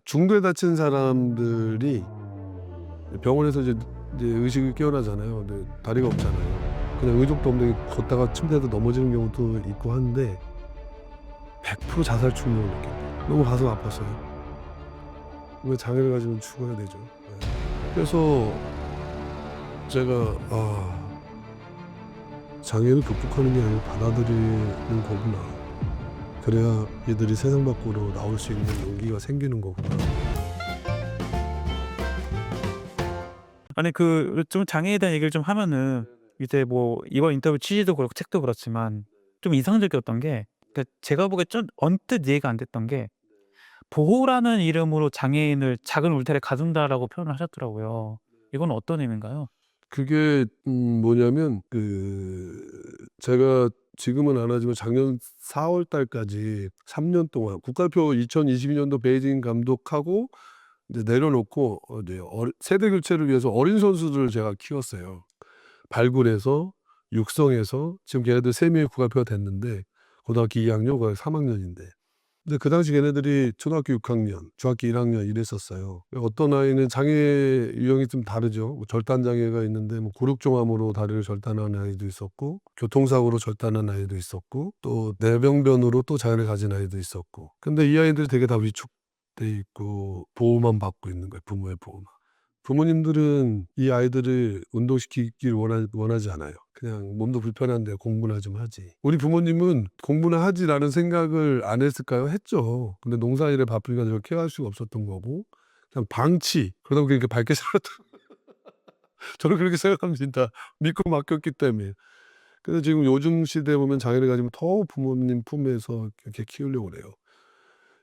중도에 다친 사람들이 병원에서 이제 의식이 깨어나잖아요. 근데 다리가 없잖아요. 그냥 의족도 없는데 걷다가 침대에서 넘어지는 경우도 있고 한데 100% 자살 충동을 느낀대요. 너무 가슴 아팠어요. 왜 장애를 가지면 죽어야 되죠. 네. 그래서 제가 장애를 극복하는 게 아니고 받아들이는 거구나. 그래야 얘들이 세상 밖으로 나올 수 있는 용기가 생기는 거구나. 아니 그 좀 장애에 대한 얘기를 좀 하면은 이제 뭐 이번 인터뷰 취지도 그렇고 책도 그렇지만 좀 이상적이었던 게, 그러니까 제가 보기에 좀 언뜻 이해가 안 됐던 게 보호라는 이름으로 장애인을 작은 울타리에 가둔다라고 표현을 하셨더라고요. 이건 어떤 의미인가요? 그게 뭐냐면 제가 지금은 안 하지만 작년 4월 달까지 3년 동안 국가대표 2022 년도 베이징 감독하고 이제 내려놓고 이제 세대 교체를 위해서 어린 선수들을 제가 키웠어요. 발굴해서 육성해서 지금 걔네들 3 명이 국가대표가 됐는데 고등학교 2 학년, 고등학교 3 학년인데. 근데 그 당시 걔네들이 초등학교 6 학년, 중학교 1 학년 이랬었어요. 어떤 아이는 장애 유형이 좀 다르죠. 뭐 절단 장애가 있는데 뭐 구룩종암으로 다리를 절단한 아이도 있었고, 교통사고로 절단한 아이도 있었고, 또 뇌병변으로 또 장애를 가진 아이도 있었고. 근데 이 아이들이 되게 다 위축돼 있고 보호만 받고 있는 거예요, 부모의 보호만. 부모님들은 이 아이들을 운동시키길 원하지 않아요. 그냥 몸도 불편한데 공부나 좀 하지. 우리 부모님은 '공부나 하지.'라는 생각을 안 했을까요? 했죠. 근데 농사일에 바쁘니까 저를 케어할 수가 없었던 거고, 그냥 방치. 그러다 보니 그렇게 밝게 살았던 저는 그렇게 생각합니다. 믿고 맡겼기 때문에. 그래서 지금 요즘 시대에 보면 장애를 가지면 더 부모님 품에서 이렇게 키우려고 그래요.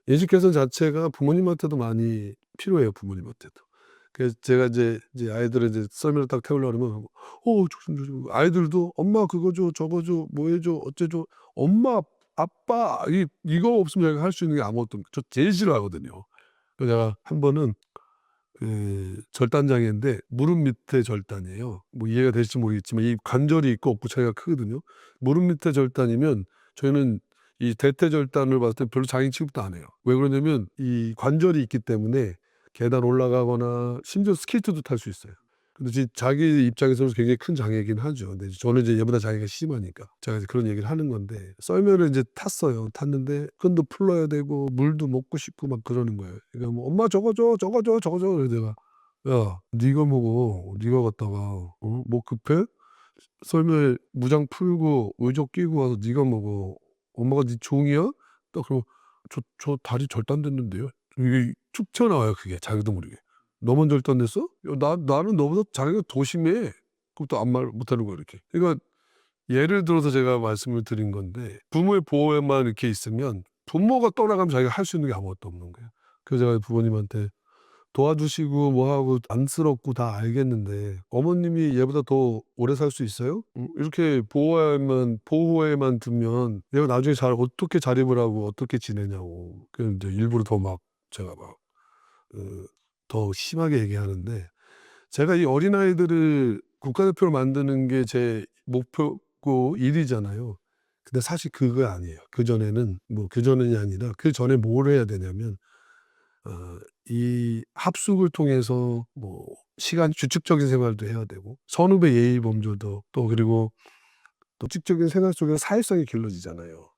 인식 개선 자체가 부모님한테도 많이 필요해요, 부모님한테도. 그래서 제가 이제 아이들을 이제 썰매를 딱 태우려고 그러면 조심, 조심. 아이들도 "엄마 그거 줘. 저거 줘. 뭐 해 줘. 어째 줘." 엄마, 아빠 이거 없으면 제가 할 수 있는 게 아무것도 저 제일 싫어하거든요. 그래서 제가 한 번은 절단 장애인데 무릎 밑에 절단이에요. 뭐 이해가 되실지 모르겠지만 이 관절이 있고 없고 차이가 크거든요. 무릎 밑에 절단이면 저희는 이 대퇴 절단을 봤을 때 별로 장애 취급도 안 해요. 왜 그러냐면 이 관절이 있기 때문에 계단 올라가거나 심지어 스케이트도 탈 수 있어요. 근데 자기 입장에서는 굉장히 큰 장애이긴 하죠. 근데 저는 이제 얘보다 장애가 심하니까 제가 이제 그런 얘기를 하는 건데, 썰매를 이제 탔어요. 탔는데 끈도 풀러야 되고 물도 먹고 싶고 막 그러는 거예요. 그러니까 뭐 "엄마 저거 줘. 저거 줘. 저거 줘." 그래서 내가 "야 네가 먹어. 네가 갔다가 뭐 급해? 썰매 무장 풀고 의족 끼고 와서 네가 먹어. 엄마가 네 종이야?" 딱 그러면 "저 다리 절단됐는데요." 이게 툭 튀어나와요, 그게 자기도 모르게. "너만 절단됐어? 야 나는 너보다 장애가 더 심해." 그럼 또 아무 말 못하는 거예요, 이렇게. 그러니까 예를 들어서 제가 말씀을 드린 건데, 부모의 보호에만 이렇게 있으면 부모가 떠나가면 자기가 할 수 있는 게 아무것도 없는 거예요. 그래서 제가 부모님한테 도와주시고 뭐 하고 안쓰럽고 다 알겠는데 "어머님이 얘보다 더 오래 살 수 있어요? 이렇게 보호에만 두면 내가 나중에 어떻게 자립을 하고 어떻게 지내냐."고. 그래서 인제 일부러 제가 더 심하게 얘기하는데, 제가 이 어린아이들을 국가대표로 만드는 게 제 목표고 일이잖아요. 근데 사실 그거 아니에요. 그전이 아니라 그전에 뭘 해야 되냐면 이 합숙을 통해서 뭐 시간 규칙적인 생활도 해야 되고 선후배 예의 범절도 또, 그리고 또 규칙적인 생활 속에서 사회성이 길러지잖아요.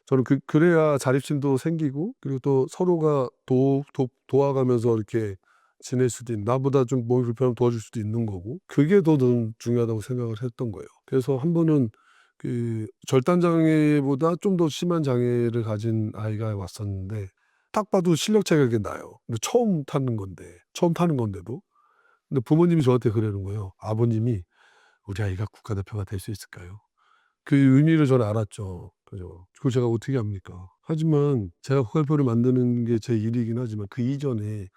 저는 그래야 자립심도 생기고, 그리고 또 서로가 도와가면서 이렇게 지낼 수도 있는, 나보다 좀 몸이 불편하면 도와줄 수도 있는 거고, 그게 더 저는 중요하다고 생각을 했던 거예요. 그래서 한 번은 절단 장애보다 좀 더 심한 장애를 가진 아이가 왔었는데 딱 봐도 실력 차이가 이렇게 나요. 근데 처음 타는 건데도. 근데 부모님이 저한테 그러는 거예요. 아버님이 "우리 아이가 국가대표가 될 수 있을까요?" 그 의미를 저는 알았죠. 그죠. 그걸 제가 어떻게 합니까? 하지만 제가 국가대표를 만드는 게 제 일이긴 하지만 그 이전에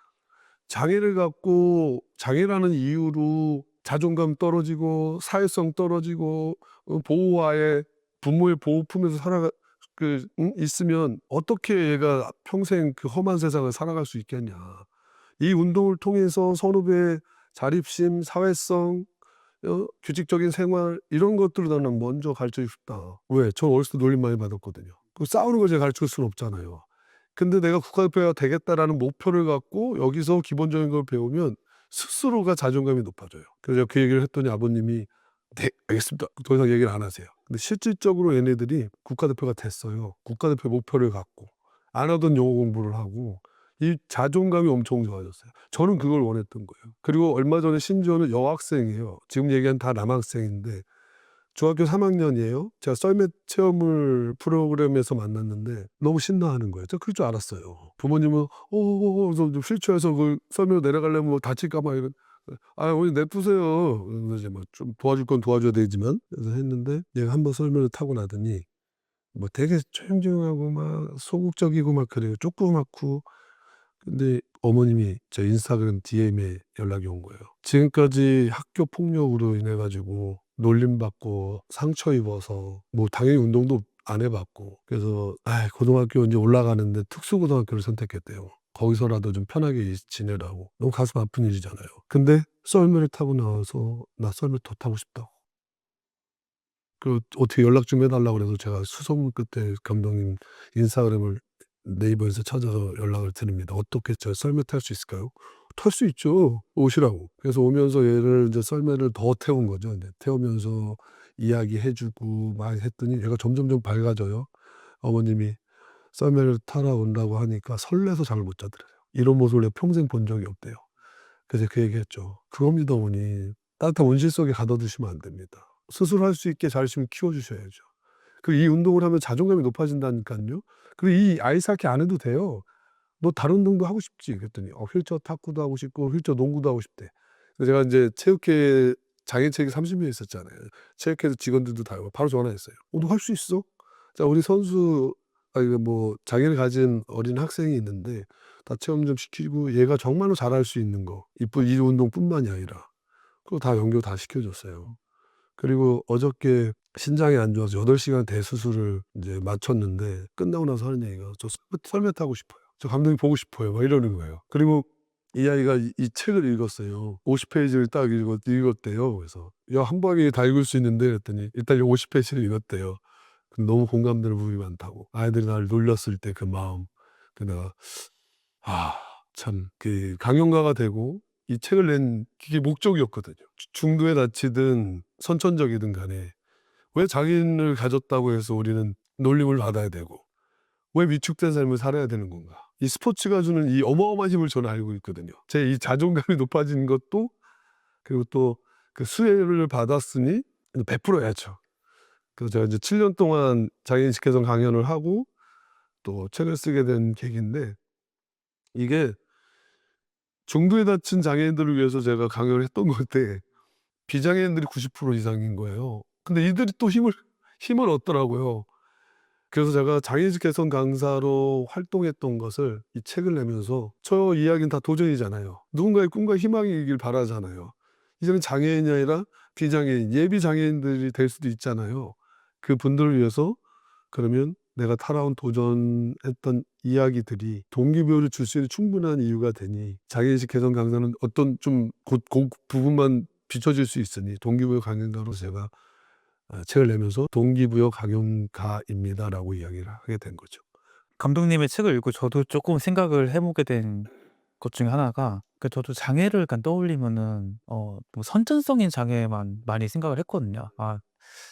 장애를 갖고 장애라는 이유로 자존감 떨어지고 사회성 떨어지고 보호하에 부모의 보호 품에서 있으면 어떻게 얘가 평생 그 험한 세상을 살아갈 수 있겠냐. 이 운동을 통해서 선후배의 자립심, 사회성, 규칙적인 생활 이런 것들을 나는 먼저 가르쳐 주고 싶다. 왜? 저 어렸을 때 놀림 많이 받았거든요. 그 싸우는 걸 제가 가르쳐 줄 수는 없잖아요. 근데 내가 국가대표가 되겠다라는 목표를 갖고 여기서 기본적인 걸 배우면 스스로가 자존감이 높아져요. 그래서 제가 그 얘기를 했더니 아버님이 네, 알겠습니다. 더 이상 얘기를 안 하세요. 근데 실질적으로 얘네들이 국가대표가 됐어요. 국가대표 목표를 갖고 안 하던 영어 공부를 하고 이 자존감이 엄청 좋아졌어요. 저는 그걸 원했던 거예요. 그리고 얼마 전에 심지어는 여학생이에요. 지금 얘기한 다 남학생인데 중학교 3학년이에요. 제가 썰매 체험을 프로그램에서 만났는데 너무 신나하는 거예요. 제가 그럴 줄 알았어요. 부모님은 그래서 좀 휠체어에서 그 썰매로 내려가려면 뭐 다칠까 봐 이런 어머니 냅두세요. 그래서 이제 막 좀 도와줄 건 도와줘야 되지만 그래서 했는데 얘가 한번 썰매를 타고 나더니 뭐 되게 조용조용하고 막 소극적이고 막 그래요. 조그맣고 근데 어머님이 제 인스타그램 DM에 연락이 온 거예요. 지금까지 학교 폭력으로 인해 가지고 놀림받고 상처 입어서 뭐 당연히 운동도 안 해봤고 그래서 고등학교 이제 올라가는데 특수고등학교를 선택했대요. 거기서라도 좀 편하게 지내라고. 너무 가슴 아픈 일이잖아요. 근데 썰매를 타고 나와서 나 썰매 더 타고 싶다고. 그 어떻게 연락 좀 해달라고 그래서 제가 수소문 끝에 감독님 인스타그램을 네이버에서 찾아서 연락을 드립니다. 어떻게 저 썰매 탈 수 있을까요? 탈 수 있죠. 오시라고. 그래서 오면서 얘를 이제 썰매를 더 태운 거죠. 이제 태우면서 이야기해 주고 막 했더니 얘가 점점점 밝아져요. 어머님이 썰매를 타러 온다고 하니까 설레서 잠을 못 자더래요. 이런 모습을 내가 평생 본 적이 없대요. 그래서 그 얘기했죠. 그겁니다 어머니. 따뜻한 온실 속에 가둬두시면 안 됩니다. 스스로 할 수 있게 자존심 키워주셔야죠. 이 운동을 하면 자존감이 높아진다니까요. 그리고 이 아이 쌓기 안 해도 돼요. "너 다른 운동도 하고 싶지?" 그랬더니 휠체어 탁구도 하고 싶고 휠체어 농구도 하고 싶대. 그래서 제가 인제 체육회 장애인 체육회 30명 있었잖아요. 체육회 직원들도 다 바로 전화했어요. "너 할 수 있어?" 자 우리 선수 이거 뭐 장애를 가진 어린 학생이 있는데 다 체험 좀 시키고 얘가 정말로 잘할 수 있는 거 이 운동뿐만이 아니라 그거 다 연결 다 시켜 줬어요. 그리고 어저께 신장이 안 좋아서 8시간 대수술을 인제 마쳤는데 끝나고 나서 하는 얘기가 "저 썰매 타고 싶어요. 저 감독님 보고 싶어요." 막 이러는 거예요. 그리고 이 아이가 이 책을 읽었어요. 50 페이지를 딱 읽었대요. 그래서 "야 한 방에 다 읽을 수 있는데." 그랬더니 일단 이 50 페이지를 읽었대요. 너무 공감되는 부분이 많다고. 아이들이 나를 놀렸을 때 그 마음. 내가 참 강연가가 되고 이 책을 낸 그게 목적이었거든요. 중도에 다치든 선천적이든 간에 왜 장애인을 가졌다고 해서 우리는 놀림을 받아야 되고 왜 위축된 삶을 살아야 되는 건가. 이 스포츠가 주는 이 어마어마한 힘을 저는 알고 있거든요. 제 이 자존감이 높아지는 것도 그리고 또 그 수혜를 받았으니 베풀어야죠. 그래서 제가 이제 7년 동안 장애인 식개선 강연을 하고 또 책을 쓰게 된 계기인데 이게 중도에 다친 장애인들을 위해서 제가 강연을 했던 건데 비장애인들이 90% 이상인 거예요. 근데 이들이 또 힘을 얻더라고요. 그래서 제가 장애인식 개선 강사로 활동했던 것을 이 책을 내면서 저 이야기는 다 도전이잖아요. 누군가의 꿈과 희망이길 바라잖아요. 이제는 장애인이 아니라 비장애인, 예비 장애인들이 될 수도 있잖아요. 그분들을 위해서 그러면 내가 살아온 도전했던 이야기들이 동기부여를 줄 수 있는 충분한 이유가 되니 장애인식 개선 강사는 어떤 좀 그 부분만 비춰질 수 있으니 동기부여 강연가로 제가 책을 내면서 "동기부여 강연가입니다."라고 이야기를 하게 된 거죠. 감독님의 책을 읽고 저도 조금 생각을 해 보게 된 것 중에 하나가 저도 장애를 약간 떠올리면은 뭐 선천성인 장애만 많이 생각을 했거든요.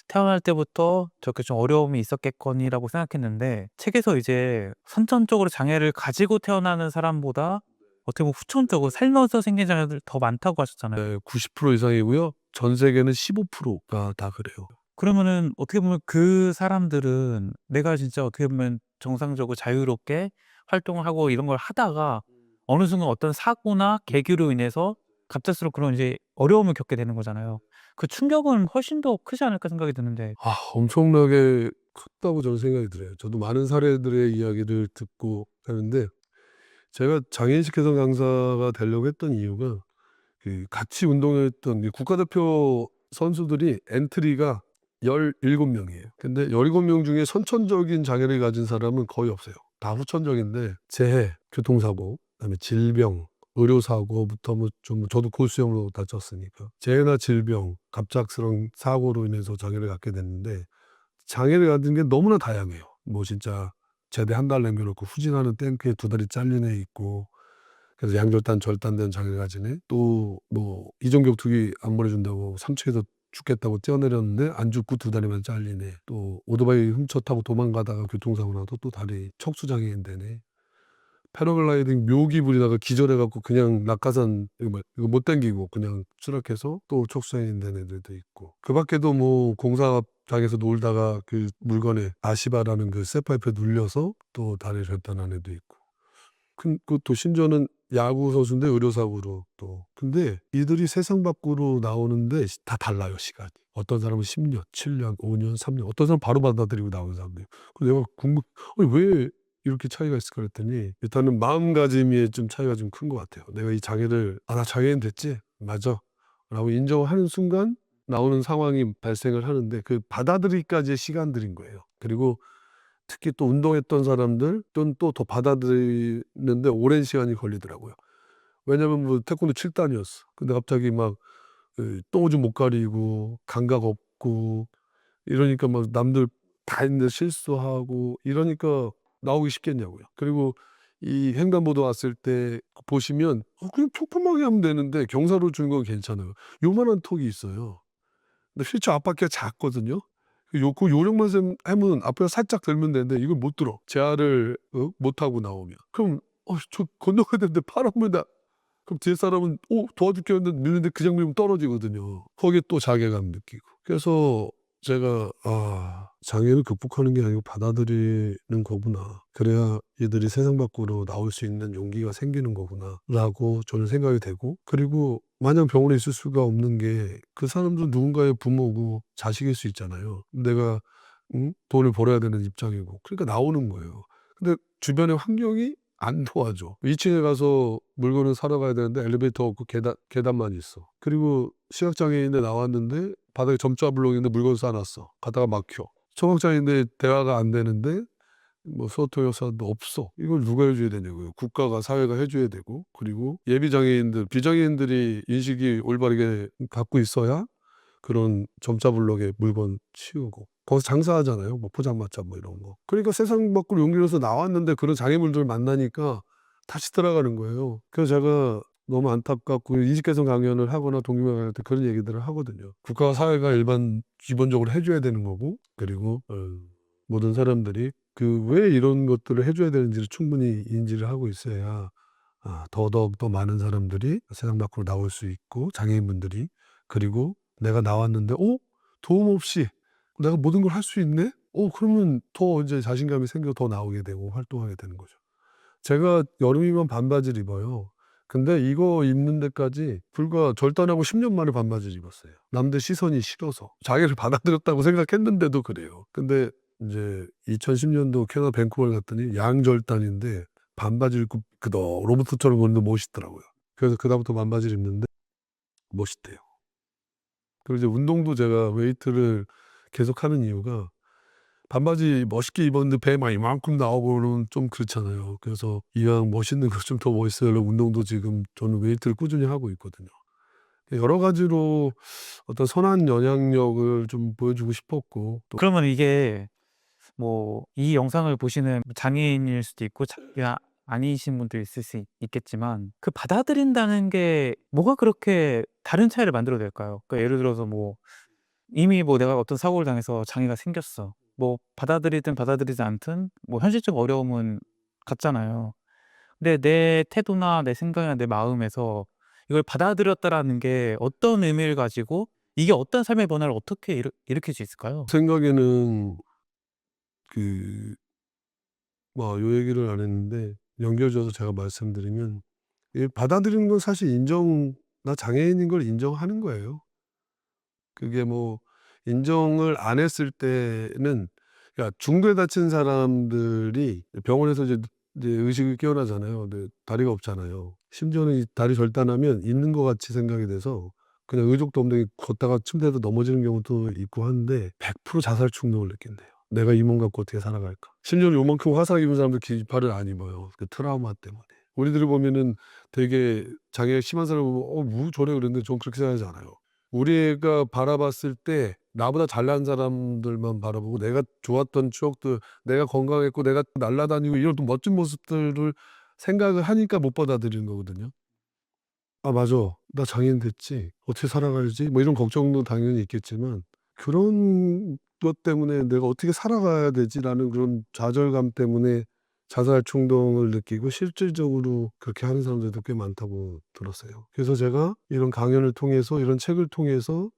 태어날 때부터 저렇게 좀 어려움이 있었겠거니라고 생각했는데 책에서 이제 선천적으로 장애를 가지고 태어나는 사람보다 어떻게 보면 후천적으로 살면서 생긴 장애들 더 많다고 하셨잖아요. 네. 90% 이상이고요. 전 세계는 15%가 다 그래요. 그러면은 어떻게 보면 그 사람들은 내가 진짜 어떻게 보면 정상적으로 자유롭게 활동을 하고 이런 걸 하다가 어느 순간 어떤 사고나 계기로 인해서 갑작스럽고 그런 이제 어려움을 겪게 되는 거잖아요. 그 충격은 훨씬 더 크지 않을까 생각이 드는데. 엄청나게 컸다고 저는 생각이 들어요. 저도 많은 사례들의 이야기를 듣고 하는데 제가 장애인식 개선 강사가 되려고 했던 이유가 같이 운동했던 이 국가대표 선수들이 엔트리가 17명이에요. 근데 17명 중에 선천적인 장애를 가진 사람은 거의 없어요. 다 후천적인데 재해, 교통사고, 그다음에 질병, 의료사고부터 저도 골수형으로 다쳤으니까 재해나 질병, 갑작스러운 사고로 인해서 장애를 갖게 됐는데 장애를 갖는 게 너무나 다양해요. 뭐 진짜 제대 한 달 남겨 놓고 후진하는 탱크에 2 다리 잘린 애 있고 그래서 양절단 절단된 장애가 가진 애 또 뭐 이종격 투기 안 보내 준다고 상처에서 죽겠다고 뛰어내렸는데 안 죽고 2 다리만 잘린 애 또 오토바이 훔쳐 타고 도망가다가 교통사고 나서 또 다리 척수 장애인 된 애 패러글라이딩 묘기 부리다가 기절해 갖고 그냥 낙하산 이거 못 당기고 그냥 추락해서 또 척수 장애인 된 애들도 있고 그 밖에도 뭐 공사장에서 놀다가 그 물건에 아시바라는 그 쇠파이프에 눌려서 또 다리를 절단한 애도 있고 또 심지어는 야구 선수인데 의료사고로 또 근데 이들이 세상 밖으로 나오는데 다 달라요 시간이. 어떤 사람은 10년, 7년, 5년, 3년 어떤 사람은 바로 받아들이고 나오는 사람도 있고 그래서 내가 아니 왜 이렇게 차이가 있을까 그랬더니 일단은 마음가짐이 좀 차이가 좀 큰 것 같아요. 내가 이 장애를 '아 나 장애인 됐지? 맞아.' 라고 인정하는 순간 나오는 상황이 발생을 하는데 그 받아들이기까지의 시간들인 거예요. 그리고 특히 또 운동했던 사람들 또는 또 더 받아들이는데 오랜 시간이 걸리더라고요. 왜냐면 뭐 태권도 7 단이었어. 근데 갑자기 막 똥오줌 못 가리고 감각 없고 이러니까 막 남들 다 했는데 실수하고 이러니까 나오기 쉽겠냐고요. 그리고 이 횡단보도 왔을 때 보시면 그냥 평범하게 하면 되는데 경사로 주는 건 괜찮아요. 요만한 턱이 있어요. 근데 휠체어 앞바퀴가 작거든요. 그 요령만 하면 앞에 살짝 들면 되는데 이걸 못 들어. 제한을 못 하고 나오면. 그럼 저 건너가야 되는데 파란불 나 그럼 뒤에 사람은 도와줄게 했는데 밀는데 그냥 밀면 떨어지거든요. 거기에 또 자괴감 느끼고. 그래서 제가 '아 장애를 극복하는 게 아니고 받아들이는 거구나. 그래야 얘들이 세상 밖으로 나올 수 있는 용기가 생기는 거구나.'라고 저는 생각이 되고 그리고 마냥 병원에 있을 수가 없는 게 그 사람도 누군가의 부모고 자식일 수 있잖아요. 내가 돈을 벌어야 되는 입장이고 그러니까 나오는 거예요. 근데 주변의 환경이 안 도와줘. 2 층에 가서 물건을 사러 가야 되는데 엘리베이터 없고 계단만 있어. 그리고 시각장애인인데 나왔는데 바닥에 점자 블록인데 물건 쌓아 놨어. 가다가 막혀. 청각장애인데 대화가 안 되는데 뭐 수어통역사도 없어. 이걸 누가 해 줘야 되냐고요. 국가가 사회가 해 줘야 되고 그리고 예비장애인들 비장애인들이 인식이 올바르게 갖고 있어야 그런 점자 블록에 물건 치우고 거기서 장사하잖아요. 뭐 포장마차 뭐 이런 거. 그러니까 세상 밖으로 용기를 내서 나왔는데 그런 장애물들을 만나니까 다시 돌아가는 거예요. 그래서 제가 너무 안타깝고 인식개선 강연을 하거나 동료회 강연할 때 그런 얘기들을 하거든요. 국가와 사회가 기본적으로 해 줘야 되는 거고 그리고 모든 사람들이 왜 이런 것들을 해 줘야 되는지를 충분히 인지를 하고 있어야 더더욱 더 많은 사람들이 세상 밖으로 나올 수 있고 장애인분들이 그리고 내가 나왔는데 도움 없이 내가 모든 걸 할 수 있네? 그러면 더 이제 자신감이 생겨 더 나오게 되고 활동하게 되는 거죠. 제가 여름이면 반바지를 입어요. 근데 이거 입는 데까지 불과 절단하고 10년 만에 반바지를 입었어요. 남들 시선이 싫어서. 자기를 받아들였다고 생각했는데도 그래요. 근데 인제 2010 년도 캐나다 밴쿠버를 갔더니 양절단인데 반바지를 입고 로봇처럼 걷는데 멋있더라고요. 그래서 그다음부터 반바지를 입는데 멋있대요. 그리고 이제 운동도 제가 웨이트를 계속하는 이유가 반바지 멋있게 입었는데 배 막 이만큼 나오고는 좀 그렇잖아요. 그래서 이왕 멋있는 거 좀 더 멋있어야 하려고 운동도 지금 저는 웨이트를 꾸준히 하고 있거든요. 여러 가지로 어떤 선한 영향력을 좀 보여주고 싶었고 또 그러면 이게 뭐 이 영상을 보시는 장애인일 수도 있고 장애가 아니신 분도 있을 수 있겠지만 그 받아들인다는 게 뭐가 그렇게 다른 차이를 만들어 낼까요? 그러니까 예를 들어서 뭐 이미 뭐 내가 어떤 사고를 당해서 장애가 생겼어. 뭐 받아들이든 받아들이지 않든 뭐 현실적 어려움은 같잖아요. 근데 내 태도나 내 생각이나 내 마음에서 이걸 받아들였다라는 게 어떤 의미를 가지고 이게 어떤 삶의 변화를 어떻게 일으킬 수 있을까요? 생각에는 그 요 얘기를 안 했는데 연결 져서 제가 말씀드리면 이 받아들이는 건 사실 나 장애인인 걸 인정하는 거예요. 그게 뭐 인정을 안 했을 때는 그러니까 중도에 다친 사람들이 병원에서 이제 의식이 깨어나잖아요. 근데 다리가 없잖아요. 심지어는 이 다리 절단하면 있는 것 같이 생각이 돼서 그냥 의족도 없는데 걷다가 침대에서 넘어지는 경우도 있고 하는데 100% 자살 충동을 느낀대요. '내가 이 몸 갖고 어떻게 살아갈까?' 심지어는 요만큼 화상 입은 사람들 긴팔을 안 입어요, 그 트라우마 때문에. 우리들이 보면은 되게 장애가 심한 사람을 보면 뭐 저래?' 그랬는데 저는 그렇게 생각하지 않아요. 우리가 바라봤을 때 나보다 잘난 사람들만 바라보고 내가 좋았던 추억들, 내가 건강했고 내가 날아다니고 이런 또 멋진 모습들을 생각을 하니까 못 받아들이는 거거든요. '아 맞아. 나 장애인 됐지. 어떻게 살아가야지?' 뭐 이런 걱정도 당연히 있겠지만 그런 것 때문에 '내가 어떻게 살아가야 되지?'라는 그런 좌절감 때문에 자살 충동을 느끼고 실질적으로 그렇게 하는 사람들도 꽤 많다고 들었어요. 그래서 제가 이런 강연을 통해서 이런 책을 통해서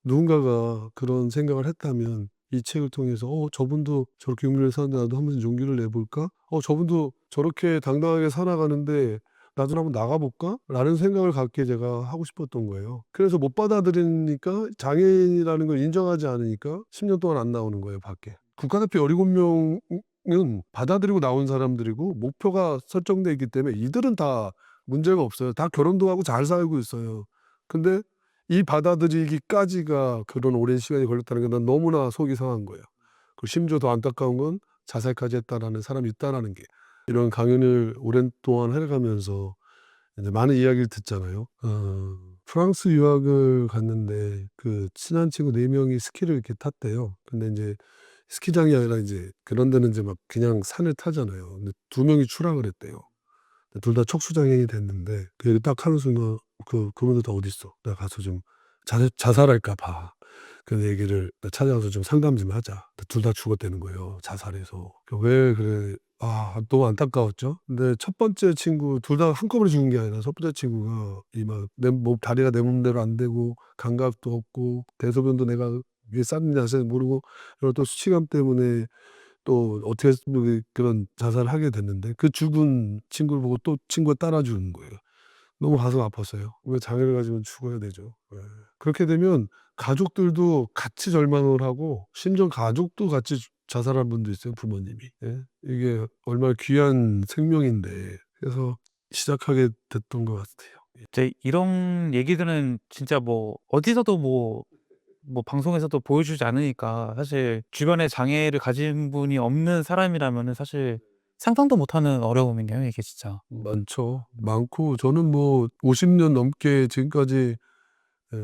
누군가가 그런 생각을 했다면 이 책을 통해서 '저분도 저렇게 용기를 사는데 나도 한번 용기를 내 볼까? 저분도 저렇게 당당하게 살아가는데 나도 한번 나가 볼까?'라는 생각을 갖게 제가 하고 싶었던 거예요. 그래서 못 받아들이니까 장애인이라는 걸 인정하지 않으니까 10년 동안 안 나오는 거예요 밖에. 국가대표 17 명은 받아들이고 나온 사람들이고 목표가 설정돼 있기 때문에 이들은 다 문제가 없어요. 다 결혼도 하고 잘 살고 있어요. 근데 이 받아들이기까지가 그런 오랜 시간이 걸렸다는 게 난 너무나 속이 상한 거예요. 그리고 심지어 더 안타까운 건 자살까지 했다라는 사람이 있다라는 게. 이런 강연을 오랜 동안 해 가면서 이제 많은 이야기를 듣잖아요. 프랑스 유학을 갔는데 그 친한 친구 4 명이 스키를 이렇게 탔대요. 근데 인제 스키장이 아니라 이제 그런 데는 이제 막 그냥 산을 타잖아요. 근데 2 명이 추락을 했대요. 둘 다 척수장애인이 됐는데 그 얘기 딱 하는 순간 "그분들 다 어딨어? 내가 가서 좀 자살할까 봐. 그 얘기를 찾아가서 좀 상담 좀 하자." 둘 다 죽었다는 거예요, 자살해서. 왜 그래 너무 안타까웠죠. 근데 첫 번째 친구 둘 다 한꺼번에 죽은 게 아니라 첫 번째 친구가 이 막 내 몸 다리가 내 몸대로 안 되고 감각도 없고 대소변도 내가 위에 쌌는지 안 쌌는지 모르고 그리고 또 수치감 때문에 또 어떻게 그런 자살을 하게 됐는데 그 죽은 친구를 보고 또 친구가 따라 죽은 거예요. 너무 가슴 아팠어요. 왜 장애를 가지면 죽어야 되죠. 예. 그렇게 되면 가족들도 같이 절망을 하고 심지어 가족도 같이 자살한 분도 있어요, 부모님이. 예. 이게 얼마나 귀한 생명인데. 그래서 시작하게 됐던 것 같아요. 이제 이런 얘기들은 진짜 뭐 어디서도 뭐 방송에서도 보여주지 않으니까 사실 주변에 장애를 가진 분이 없는 사람이라면은 사실 상상도 못하는 어려움이네요, 이게 진짜. 많죠. 많고 저는 뭐 50년 넘게 지금까지 예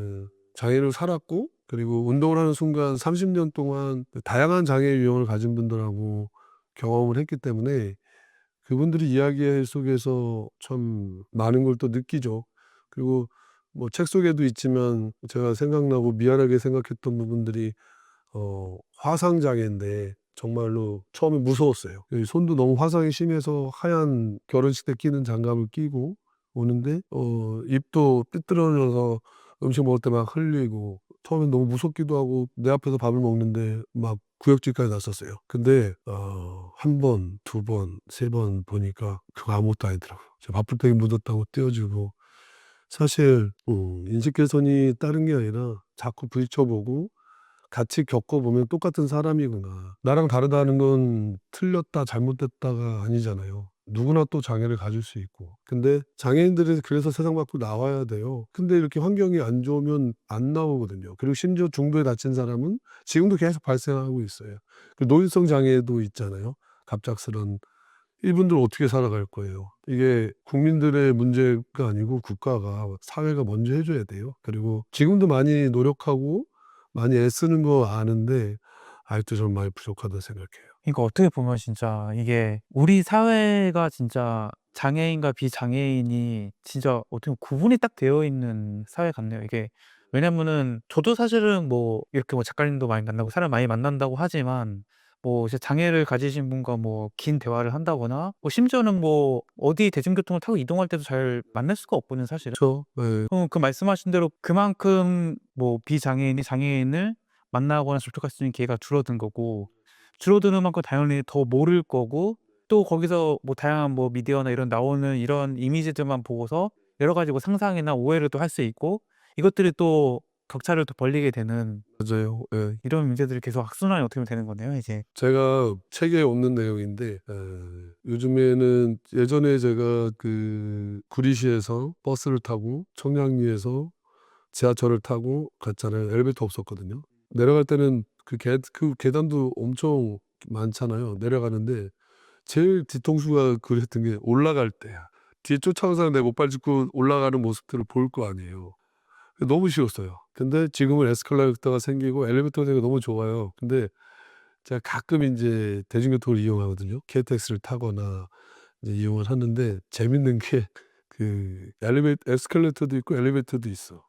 장애를 살았고 그리고 운동을 하는 순간 30년 동안 그 다양한 장애 유형을 가진 분들하고 경험을 했기 때문에 그분들이 이야기 속에서 참 많은 걸 또 느끼죠. 그리고 뭐 책 속에도 있지만 제가 생각나고 미안하게 생각했던 부분들이 화상 장애인데 정말로 처음에 무서웠어요. 이 손도 너무 화상이 심해서 하얀 결혼식 때 끼는 장갑을 끼고 오는데 입도 삐뚤어져서 음식 먹을 때 막 흘리고 처음엔 너무 무섭기도 하고 내 앞에서 밥을 먹는데 막 구역질까지 났었어요. 근데 1 번, 2 번, 3번 보니까 그거 아무것도 아니더라고요. 저 밥풀떼기 묻었다고 떼어주고 사실 인식 개선이 다른 게 아니라 자꾸 부딪혀 보고 같이 겪어보면 똑같은 사람이구나. 나랑 다르다는 건 틀렸다, 잘못됐다가 아니잖아요. 누구나 또 장애를 가질 수 있고. 근데 장애인들이 그래서 세상 밖으로 나와야 돼요. 근데 이렇게 환경이 안 좋으면 안 나오거든요. 그리고 심지어 중도에 다친 사람은 지금도 계속 발생하고 있어요. 그 노인성 장애도 있잖아요. 갑작스런 이분들 어떻게 살아갈 거예요. 이게 국민들의 문제가 아니고 국가가 사회가 먼저 해 줘야 돼요. 그리고 지금도 많이 노력하고 많이 애쓰는 거 아는데 아직도 좀 많이 부족하다고 생각해요. 그러니까 어떻게 보면 진짜 이게 우리 사회가 진짜 장애인과 비장애인이 진짜 어떻게 보면 구분이 딱 되어 있는 사회 같네요. 이게 왜냐면은 저도 사실은 뭐 이렇게 뭐 작가님도 많이 만나고 사람 많이 만난다고 하지만 뭐 이제 장애를 가지신 분과 뭐 긴 대화를 한다거나 뭐 심지어는 뭐 어디 대중교통을 타고 이동할 때도 잘 만날 수가 없거든요, 사실은. 그쵸. 예. 그 말씀하신 대로 그만큼 뭐 비장애인이 장애인을 만나거나 접촉할 수 있는 기회가 줄어든 거고 줄어드는 만큼 당연히 더 모를 거고 또 거기서 뭐 다양한 뭐 미디어나 이런 나오는 이런 이미지들만 보고서 여러 가지 뭐 상상이나 오해를 또 할 수 있고 이것들이 또 격차를 또 벌리게 되는 맞아요. 예. 이런 문제들이 계속 악순환이 어떻게 보면 되는 거네요, 이제. 제가 책에 없는 내용인데 요즘에는 예전에 제가 그 구리시에서 버스를 타고 청량리에서 지하철을 타고 갔잖아요. 엘리베이터 없었거든요. 내려갈 때는 그 계단도 엄청 많잖아요. 내려가는데 제일 뒤통수가 그랬던 게 올라갈 때야. 뒤에 쫓아오는 사람 내 못 밟고 올라가는 모습들을 볼 거 아니에요. 너무 쉬웠어요. 근데 지금은 에스컬레이터가 생기고 엘리베이터가 생기고 너무 좋아요. 근데 제가 가끔 인제 대중교통을 이용하거든요. KTX를 타거나 이제 이용을 하는데 재밌는 게 에스컬레이터도 있고 엘리베이터도 있어.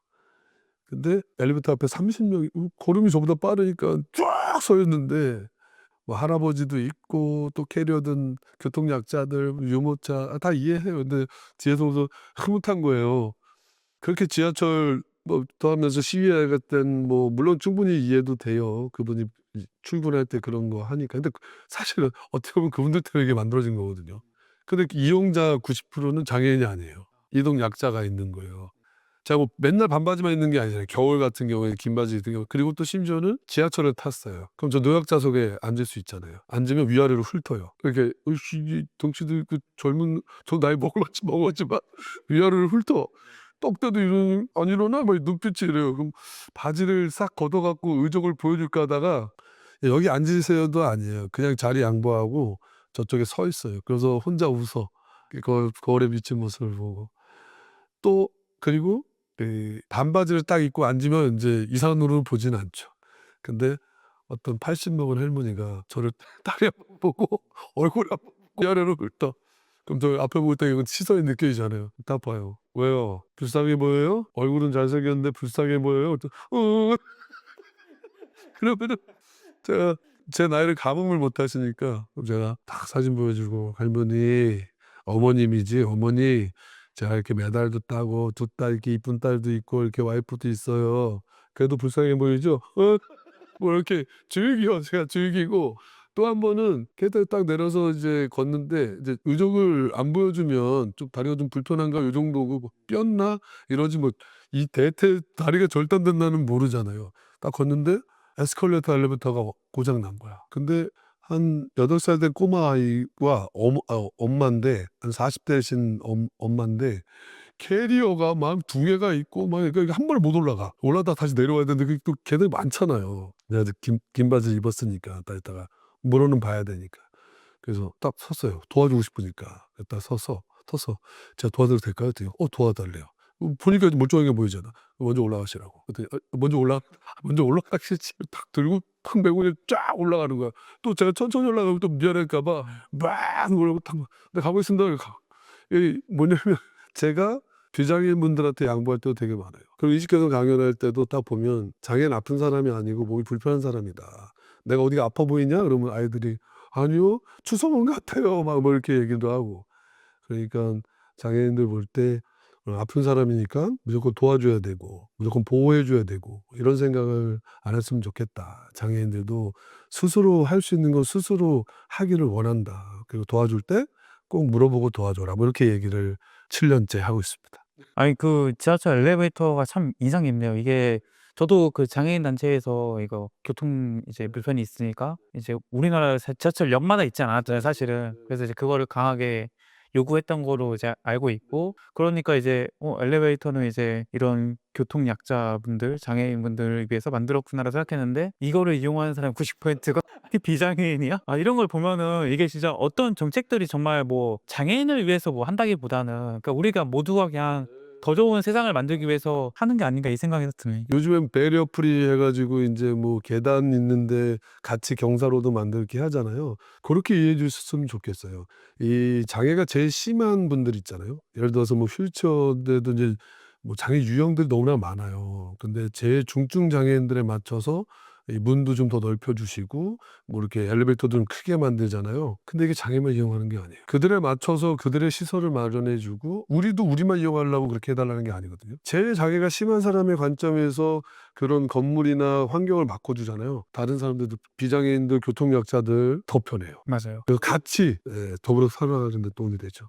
근데 엘리베이터 앞에 30명이 걸음이 저보다 빠르니까 쫙 서 있는데 뭐 할아버지도 있고 또 캐리어든 교통약자들, 유모차 다 이해해요. 근데 뒤에서 보면서 흐뭇한 거예요. 그렇게 지하철 뭐 타면서 시위할 땐 뭐 물론 충분히 이해도 돼요. 그분이 출근할 때 그런 거 하니까. 근데 사실은 어떻게 보면 그분들 때문에 이게 만들어진 거거든요. 근데 이용자 90%는 장애인이 아니에요. 이동 약자가 있는 거예요. 제가 뭐 맨날 반바지만 입는 게 아니잖아요. 겨울 같은 경우에 긴 바지 입는 경우. 그리고 또 심지어는 지하철을 탔어요. 그럼 저 노약자석에 앉을 수 있잖아요. 앉으면 위아래로 훑어요. 이렇게 어이씨 이 덩치도 있고 젊은 저 나이 먹었지만 위아래를 훑어. 떡대도 안 일어나? 막 눈빛이 이래요. 그럼 바지를 싹 걷어 갖고 의욕을 보여줄까 하다가 여기 앉으세요도 아니에요. 그냥 자리 양보하고 저쪽에 서 있어요. 그래서 혼자 웃어. 거울에 비친 모습을 보고. 또 그리고 반바지를 딱 입고 앉으면 인제 이상한 눈으로 보지는 않죠. 근데 어떤 80 먹은 할머니가 저를 다리 한 번 보고 얼굴 한 번 보고 위아래로 훑어. 그럼 저 앞에 보고 있다가 이건 시선이 느껴지잖아요. 딱 봐요. "왜요? 불쌍해 보여요? 얼굴은 잘생겼는데 불쌍해 보여요?" 그랬더니 그러면은 제가 제 나이를 감흥을 못 하시니까 그럼 제가 딱 사진 보여주고 "할머니, 어머님이지 어머니. 제가 이렇게 메달도 따고 2 딸 이렇게 이쁜 딸도 있고 이렇게 와이프도 있어요. 그래도 불쌍해 보이죠?" 뭐 이렇게 즐겨 제가 즐기고 또 한 번은 계단 딱 내려서 이제 걷는데 이제 의족을 안 보여주면 좀 다리가 좀 불편한가 요 정도고 뭐 뼈나 이러지 뭐 이 대퇴 다리가 절단된다는 모르잖아요. 딱 걷는데 에스컬레이터 엘리베이터가 고장 난 거야. 근데 한 8살 된 꼬마아이와 엄마인데 한 40 대신 엄마인데 캐리어가 막 2개가 있고 막 그러니까 한 번에 못 올라가. 올라다가 다시 내려와야 되는데 그게 또 걔들이 많잖아요. 내가 이제 긴 바지 입었으니까 딱 이따가 물어는 봐야 되니까. 그래서 딱 섰어요. 도와주고 싶으니까. 딱 서서 "제가 도와드려도 될까요?" 그랬더니 도와달래요. 보니까 멀쩡하게 보이잖아. "먼저 올라가시라고." 그랬더니 먼저 올라가시지." 탁 들고 탁 메고 그냥 쫙 올라가는 거야. 또 제가 천천히 올라가면 또 미안할까 봐 막 올라가고 탁 "네 가보겠습니다." 이러고 이게 뭐냐면 제가 비장애인분들한테 양보할 때도 되게 많아요. 그리고 이직교정 강연할 때도 딱 보면 "장애는 아픈 사람이 아니고 몸이 불편한 사람이다. 내가 어디가 아파 보이냐?" 그러면 아이들이 "아니요. 추성훈 같아요." 막 뭐 이렇게 얘기도 하고. 그러니깐 장애인들 볼 때 아픈 사람이니까 무조건 도와줘야 되고 무조건 보호해 줘야 되고 이런 생각을 안 했으면 좋겠다. 장애인들도 스스로 할 수 있는 건 스스로 하기를 원한다. 그리고 도와줄 때 꼭 물어보고 도와줘라. 뭐 이렇게 얘기를 7 년째 하고 있습니다. 아니 그 지하철 엘리베이터가 참 인상 깊네요. 이게 저도 그 장애인 단체에서 이거 교통 이제 불편이 있으니까 이제 우리나라 지하철역마다 있지 않았잖아요 사실은. 그래서 이제 그거를 강하게 요구했던 거로 이제 알고 있고 그러니까 이제 엘리베이터는 이제 이런 교통 약자분들, 장애인분들을 위해서 만들었구나라고 생각했는데 이거를 이용하는 사람 90%가 비장애인이야? 아 이런 걸 보면은 이게 진짜 어떤 정책들이 정말 뭐 장애인을 위해서 뭐 한다기보다는 그러니까 우리가 모두가 그냥 더 좋은 세상을 만들기 위해서 하는 게 아닌가 이 생각이 드네요. 요즘엔 배리어 프리 해 가지고 인제 뭐 계단 있는데 같이 경사로도 만들게 하잖아요. 고렇게 이해해 주셨으면 좋겠어요. 이 장애가 제일 심한 분들 있잖아요. 예를 들어서 뭐 휠체어인데도 인제 뭐 장애 유형들이 너무나 많아요. 근데 제일 중증 장애인들에 맞춰서 이 문도 좀 더 넓혀 주시고 뭐 이렇게 엘리베이터도 좀 크게 만들잖아요. 근데 이게 장애만 이용하는 게 아니에요. 그들에 맞춰서 그들의 시설을 마련해 주고 우리도 우리만 이용하려고 그렇게 해 달라는 게 아니거든요. 제일 장애가 심한 사람의 관점에서 그런 건물이나 환경을 바꿔 주잖아요. 다른 사람들도 비장애인들, 교통약자들 더 편해요. 맞아요. 그래서 같이 더불어 살아가는 데 도움이 되죠.